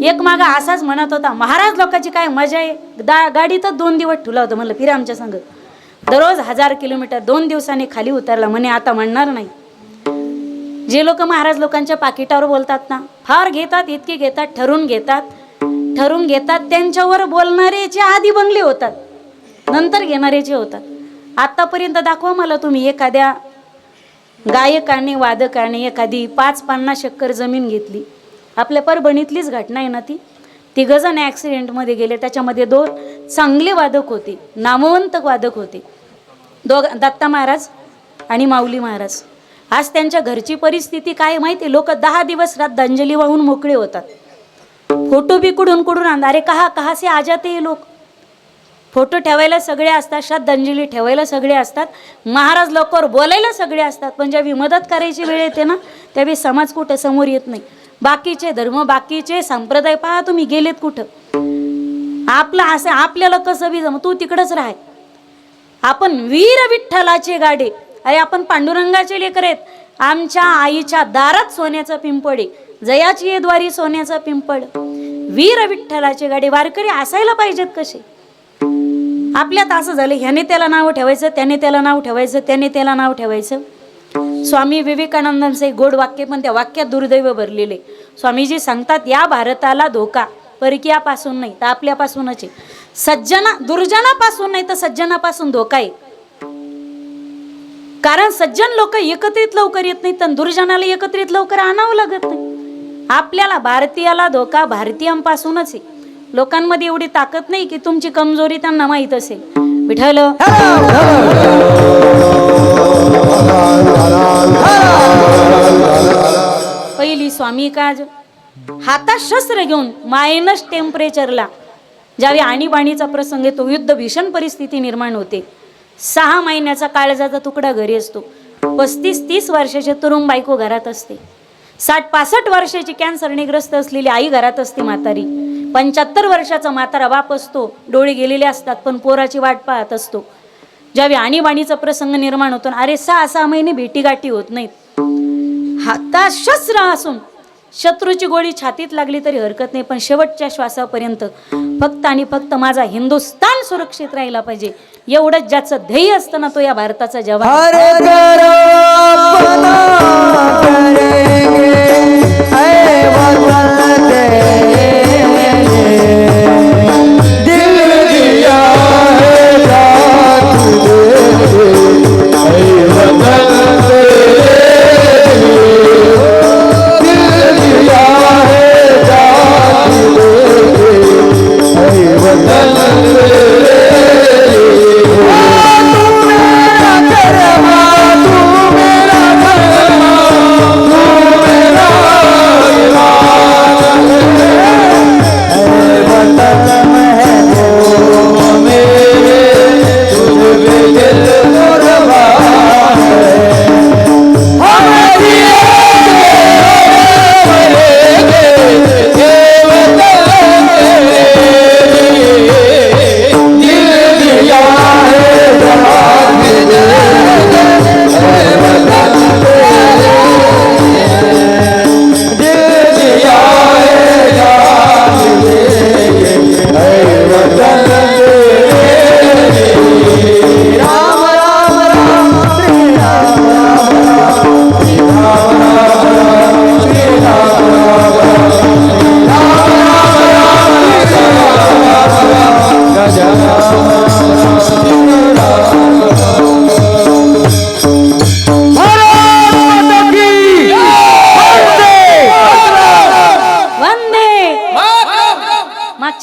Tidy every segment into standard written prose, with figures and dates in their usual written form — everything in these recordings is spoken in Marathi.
एक मागा असाच म्हणत होता, महाराज लोकांची काय मजा आहे, गाडीतच 2 दिवस ठुला होतं. म्हणलं फिरा आमच्या संग. दररोज 1000 किलोमीटर 2 दिवसांनी खाली उतरला. म्हणे आता म्हणणार नाही. जे लोक महाराज लोकांच्या पाकिटावर बोलतात ना, फार घेतात, इतके घेतात, ठरून घेतात. त्यांच्यावर बोलणारेचे आधी बंगले होतात, नंतर घेणारेचे होतात. आतापर्यंत दाखवा मला तुम्ही एखाद्या गायकाने वादकाने एखादी 5-50 एकर जमीन घेतली. आपल्या परभणीतलीच घटना आहे ना ती. 3 जण ॲक्सिडेंटमध्ये गेले. त्याच्यामध्ये 2 चांगले वादक होते, नामवंत वादक होते, दत्ता महाराज आणि माऊली महाराज. आज त्यांच्या घरची परिस्थिती काय माहिती. लोक 10 दिवस श्रद्धांजली वाहून मोकळे होतात. फोटो बी कुडून आणतात. अरे कहा से आ जाते ये लोक. फोटो ठेवायला सगळे असतात, श्रद्धांजली ठेवायला सगळे असतात, महाराज लोकांवर बोलायला सगळे असतात, पण ज्यावेळी मदत करायची वेळ येते ना, त्यावेळी समाज कुठं समोर येत नाही. बाकीचे धर्म, बाकीचे संप्रदाय पहा तुम्ही गेलेत कुठं. आपलं असं आपल्याला कसं बी जम, तू तिकडंच राह. आपण वीर विठ्ठलाचे गाडे. अरे आपण पांडुरंगाचे लेकर आहेत. आमच्या आईच्या दारात सोन्याचा पिंपळ आहे, जयाची ये द्वारी सोन्याचा पिंपळ. वीर विठ्ठलाचे गाडे. वारकरी असायला पाहिजेत कसे. आपल्यात असं झालं, ह्याने त्याला नाव ठेवायचं, त्याने त्याला नाव ठेवायचं, त्याने त्याला नाव ठेवायचं. स्वामी विवेकानंदांचं एक गोड वाक्य, पण त्या वाक्यात दुर्दैव भरलेले. स्वामीजी सांगतात, या भारताला धोका परकीयापासून नाही तर आपल्यापासूनच आहे. दुर्जनापासून नाही तर सज्जनापासून धोका आहे. कारण सज्जन लोक एकत्रित लवकर येत नाहीत, तर दुर्जनाला एकत्रित लवकर आणावं लागत नाही. आपल्याला भारतीयाला धोका भारतीयांपासूनच आहे. लोकांमध्ये एवढी ताकद नाही की तुमची कमजोरी त्यांना माहीत असेल. विठ्ठल पहिली स्वामी काज हातात शस्त्र घेऊन मायनस टेम्परेचरला ज्यावेळी आणीबाणीचा प्रसंग येतो, युद्ध भीषण परिस्थिती निर्माण होते. 6 महिन्याचा काळजाचा तुकडा घरी असतो. 35-30 वर्षाची तरुण बायको घरात असते. 60-65 वर्षाची कॅन्सरने ग्रस्त असलेली आई घरात असते म्हातारी. 75 वर्षाचा म्हातारा बाप असतो, डोळे गेलेले असतात पण पोराची वाट पाहत असतो. ज्यावेळी आणीबाणीचा प्रसंग निर्माण होतो, अरे 6-6 महिने भेटीगाठी होत नाहीत. हातात शस्त्र असून शत्रूची गोळी छातीत लागली तरी हरकत नाही, पण शेवटच्या श्वासापर्यंत फक्त आणि फक्त माझा हिंदुस्थान सुरक्षित राहिला पाहिजे एवढंच ज्याचं ध्येय असतं ना, तो या भारताचा जवान.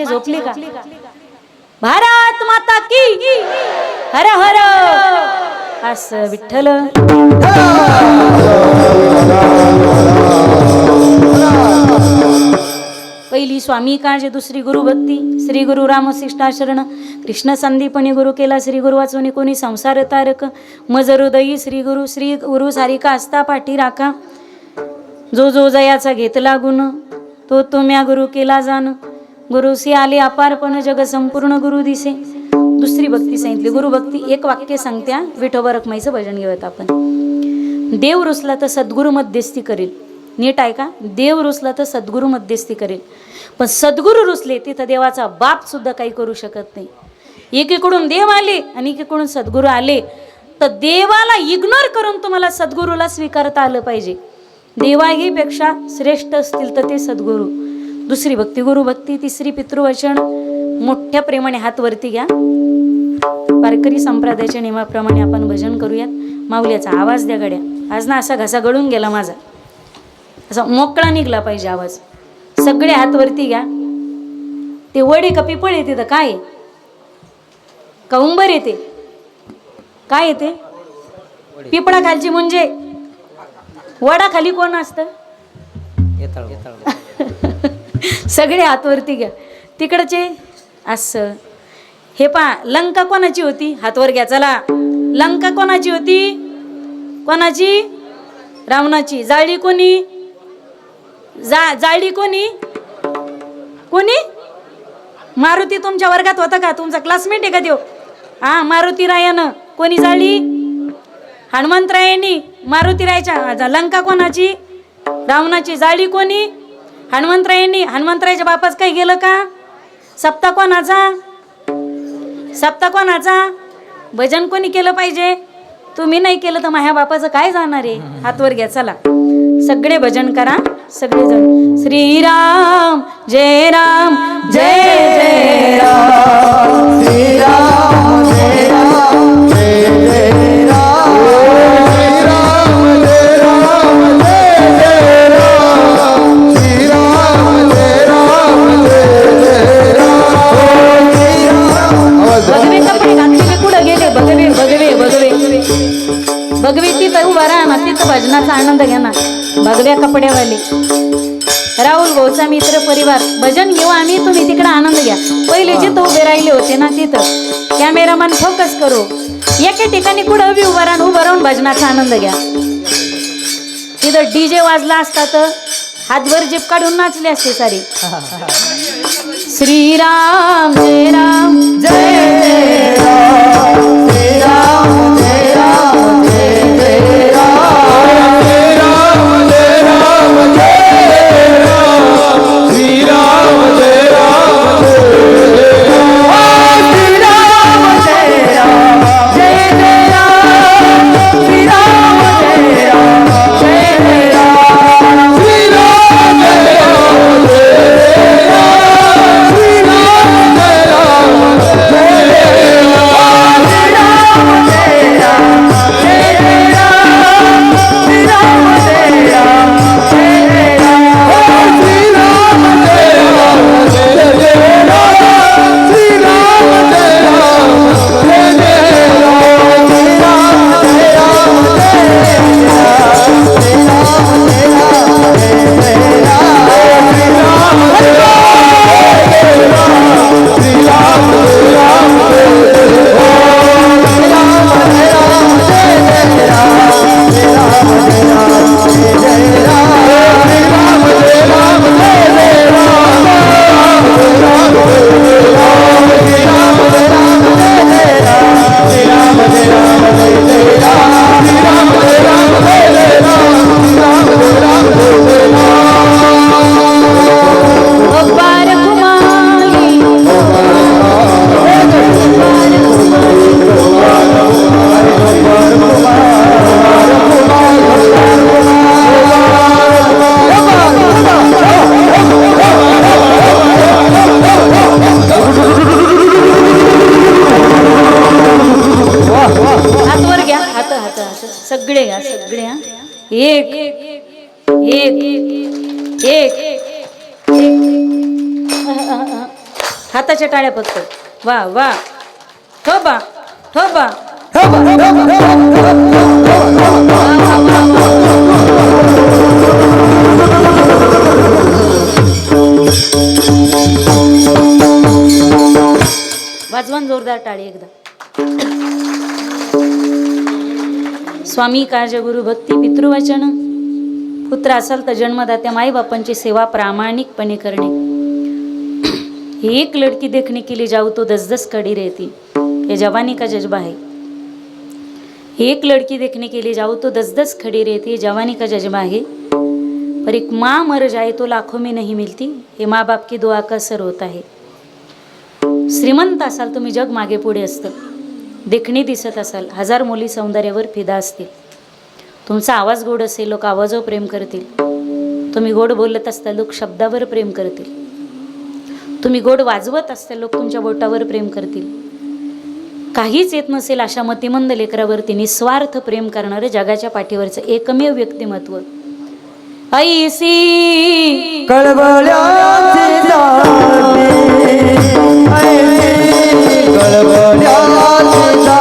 झोपली का? भारत माता की हर हर. असं विठ्ठल. पहिली स्वामी काळजी, दुसरी गुरु भक्ती. श्री गुरु रामशिष्टा शरण कृष्ण संदीपणी गुरु केला. श्री गुरु वाचवणी कोणी संसार तारक मज हृदयी. श्री गुरु सारिका असता पाठी राखा. जो जो जयाचा घेतला गुण तो तुम्या गुरु केला जाण. गुरुसी आले अपारपण जग संपूर्ण गुरु दिसे. दुसरी भक्ती सांगितली गुरु भक्ती. एक वाक्य सांगत्या, विठोबा रखमाईचं भजन घेऊयात आपण. देव रुसला तर सद्गुरु मध्यस्थी करेल. नीट आहे का? देव रुसला तर सद्गुरु मध्यस्थी करेल. पण सद्गुरू रुसले तिथं देवाचा बाप सुद्धा काही करू शकत नाही. एकीकडून देव आले आणि एकीकडून सद्गुरू आले, तर देवाला इग्नोर करून तुम्हाला सद्गुरूला स्वीकारता आलं पाहिजे. देवाही पेक्षा श्रेष्ठ असतील तर ते सद्गुरू. दुसरी भक्ती गुरु भक्ती, तिसरी पितृवचन. मोठ्या प्रेमाने हात वरती घ्या. वारकरी संप्रदायाच्या नियमाप्रमाणे आपण भजन करूयात. माऊलीचा आवाज द्या गड्या. आज ना असा घसा गळून गेला माझा, असा मोकळा निघला पाहिजे आवाज. सगळे हात वरती घ्या. ते वडे का पिपळ येते तर काय का उंबर येते काय येते? पिपळा खालची म्हणजे वडा खाली कोण असतं? सगळे हात वरती घ्या. तिकडचे असं. हे पहा, लंका कोणाची होती? हातवर घ्या. चला, लंका कोणाची होती? कोणाची? रावणाची. जाळली कोणी? जाळली कोणी? कोणी? मारुती तुमच्या वर्गात होता का? तुमचा क्लासमेट आहे का देव? हा, मारुती रायानं. कोणी जाळली? हनुमंतरायांनी. मारुती रायाच्या. लंका कोणाची? रावणाची. जाळली कोणी? हनुमंतरायांनी. हनुमंतरायाच्या बापाच काही गेलं का? सप्ताह कोणाचा? सप्ताह कोणाचा? भजन कोणी केलं पाहिजे? तुम्ही नाही केलं तर माझ्या बापाचं काय जाणार आहे? हातवर घ्या. चला, सगळे भजन करा. सगळेजण. श्रीराम जय राम जय जय राम. श्रीराम जय राम जय जय राम. श्रीराम जय राम जय जय राम. श्रीराम जय राम जय जय राम. भगवे कपडे घातलेले कुठं गेले? भगवे भगवे भगवे भगवे तिथं उभा राहा ना. तिथं भजनाचा आनंद घ्या ना. भगव्या कपड्यावाले राहुल भाऊचा मित्र परिवार. भजन घेऊ आम्ही, तुम्ही तिकडे आनंद घ्या. पहिले जिथं उभे राहिले होते ना तिथं कॅमेरामॅन फोकस करू. एके ठिकाणी कुठं बी उभं राहून भजनाचा आनंद घ्या. तिथं डीजे वाजला असता तर हातभर जीप काढून नाचले असते सारे. श्रीराम जय राम जय जय राम. श्रीराम जय राम जय जय राम. श्रीराम जय राम जय राम. श्रीराम जय राम जय राम. श्रीराम जय राम जय जय राम. श्रीराम जय राम जय जय राम. श्रीराम जय राम जय राम. श्रीराम जय राम जय जय राम. श्रीराम जय राम जय जय राम. श्रीराम जय राम जय जय राम. श्रीराम जय राम जय जय राम. श्रीराम जय राम जय जय राम. श्रीराम जय राम जय जय राम. श्रीराम जय राम जय जय राम. श्रीराम जय राम जय जय राम. श्रीराम जय राम जय जय राम. श्रीराम जय राम जय जय राम. श्रीराम जय राम जय जय राम. श्रीराम जय राम जय जय राम. श्रीराम जय राम जय जय राम. श्रीराम जय राम जय जय राम. श्रीराम जय राम जय जय राम. श्रीराम जय राम जय जय राम. श्रीराम जय राम जय जय राम. बार कुमारी हातवर घ्या. हात हात हात सगळे घ्या. सगळे हा. एक एक एक हाताच्या टाळ्या फक्त. वा वा. ठोबा ठोबा वाजवान जोरदार टाळी एकदा. स्वामी काळज गुरु भक्ती पितृवचन. पुत्र असाल तर जन्मदात्या माईबापांची सेवा प्रामाणिकपणे करणे. एक लड़की देखने के लिए जाओ तो 10-10 खड़ी रहती. ये जवानी का जज्बा है. एक लड़की देखने के लिए जाओ तो 10-10 खड़ी रहती है. जवानी का जज्बा है. पर एक माँ मर जाए तो लाखों में नहीं मिलती, हे माँ बाप की दुआ का असर होत आहे. श्रीमंत असाल तुम्ही, जग मागे पुढे असतं. देखणी दिसत असाल, हजार मुली सौंदर्यावर फिदा असतील. तुमचा आवाज गोड असेल, लोक आवाजावर प्रेम करतील. तुम्ही गोड बोलत असता, लोक शब्दावर प्रेम करतील. तुम्ही गोड वाजवत असता, लोक तुमच्या बोटावर प्रेम करतील. काहीच येत नसेल अशा मतिमंद लेकरावरती निस्वार्थ प्रेम करणारं जगाच्या पाठीवरचं एकमेव व्यक्तिमत्व. ऐसी कळवळ्याचे जाणे, ऐसी कळवळ्याचे जाणे.